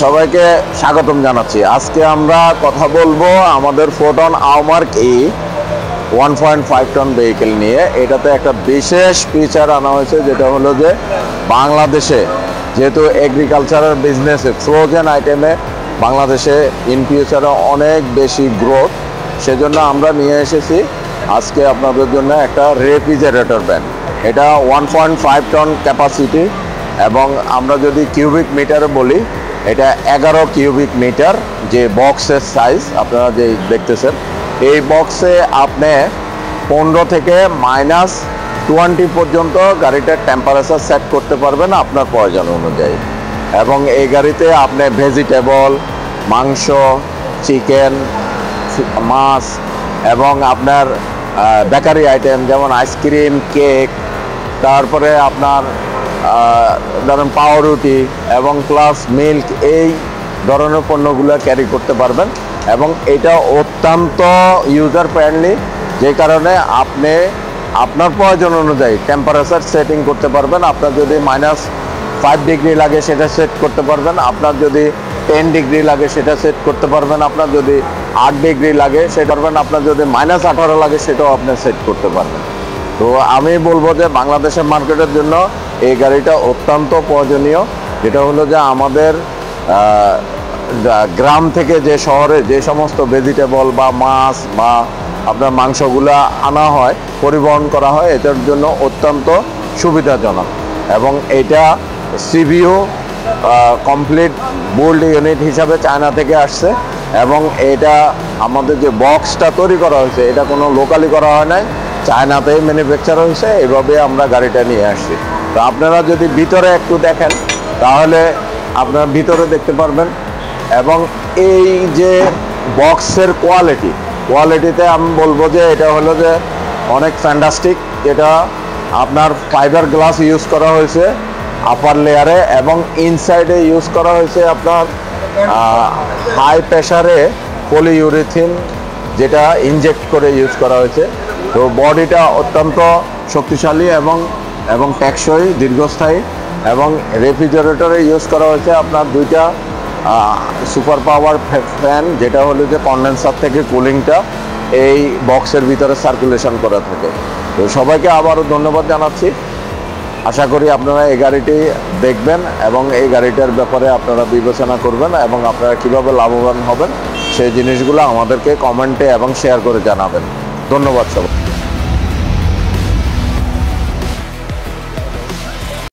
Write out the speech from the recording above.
সবাইকে স্বাগতম জানাচ্ছি। আজকে আমরা কথা বলবো আমাদের ফোটন আউমার্ক 1.5 টন ভেহিকেল নিয়ে। এটাতে একটা বিশেষ ফিচার আনা হয়েছে, যেটা হলো যে বাংলাদেশে যেহেতু এগ্রিকালচারাল বিজনেসে ফ্রোজেন আইটেমে বাংলাদেশে ইন ফিউচারে অনেক বেশি গ্রোথ, সেজন্য আমরা নিয়ে এসেছি আজকে আপনাদের জন্য একটা রেফ্রিজারেটর ভ্যান। এটা 1.5 টন ক্যাপাসিটি এবং আমরা যদি কিউবিক মিটারে বলি, এটা 11 কিউবিক মিটার যে বক্সের সাইজ আপনারা যে দেখতেছেন। এই বক্সে আপনি 15 থেকে -20 পর্যন্ত গাড়িটার টেম্পারেচার সেট করতে পারবেন আপনার প্রয়োজন অনুযায়ী। এবং এই গাড়িতে আপনি ভেজিটেবল, মাংস, চিকেন, মাছ এবং আপনার বেকারি আইটেম যেমন আইসক্রিম, কেক, তারপরে আপনার ধরেন পাউরুটি এবং প্লাস মিল্ক, এই ধরনের পণ্যগুলো ক্যারি করতে পারবেন। এবং এটা অত্যন্ত ইউজার ফ্রেন্ডলি, যে কারণে আপনি আপনার প্রয়োজন অনুযায়ী টেম্পারেচার সেটিং করতে পারবেন। আপনার যদি -5 ডিগ্রি লাগে সেটা সেট করতে পারবেন, আপনার যদি 10 ডিগ্রি লাগে সেটা সেট করতে পারবেন, আপনার যদি 8 ডিগ্রি লাগে সেটা পারবেন, আপনার যদি -18 লাগে সেটাও আপনি সেট করতে পারবেন। তো আমি বলবো যে বাংলাদেশের মার্কেটের জন্য এই গাড়িটা অত্যন্ত প্রয়োজনীয়। যেটা হলো যে আমাদের গ্রাম থেকে যে শহরে যে সমস্ত ভেজিটেবল বা মাছ বা আপনার মাংসগুলা আনা হয়, পরিবহন করা হয়, এটার জন্য অত্যন্ত সুবিধাজনক। এবং এটা সিভিও কমপ্লিট বোল্ড ইউনিট হিসাবে চায়না থেকে আসছে। এবং এটা আমাদের যে বক্সটা তৈরি করা হয়েছে, এটা কোনো লোকালি করা হয় নাই, চায়নাতেই ম্যানুফ্যাকচার হয়েছে। এইভাবে আমরা গাড়িটা নিয়ে আসছি। তো আপনারা যদি ভিতরে একটু দেখেন তাহলে আপনারা ভিতরে দেখতে পারবেন। এবং এই যে বক্সের কোয়ালিটিতে আমি বলবো যে এটা হলো যে অনেক ফ্যান্টাস্টিক। এটা আপনার ফাইবার গ্লাস ইউজ করা হয়েছে আপার লেয়ারে এবং ইনসাইডে ইউজ করা হয়েছে আপনার হাই প্রেশারে পলিইউরেথিন, যেটা ইনজেক্ট করে ইউজ করা হয়েছে। তো বডিটা অত্যন্ত শক্তিশালী এবং টেকসই, দীর্ঘস্থায়ী। এবং রেফ্রিজারেটরে ইউজ করা হয়েছে আপনার 2টা সুপার পাওয়ার ফ্যান, যেটা হলো যে কন্ডেন্সার থেকে কুলিংটা এই বক্সের ভিতরে সার্কুলেশন করা থাকে। তো সবাইকে আবারও ধন্যবাদ জানাচ্ছি। আশা করি আপনারা এই গাড়িটি দেখবেন এবং এই গাড়িটার ব্যাপারে আপনারা বিবেচনা করবেন এবং আপনারা কীভাবে লাভবান হবেন সেই জিনিসগুলো আমাদেরকে কমেন্টে এবং শেয়ার করে জানাবেন। ধন্যবাদ সবাই।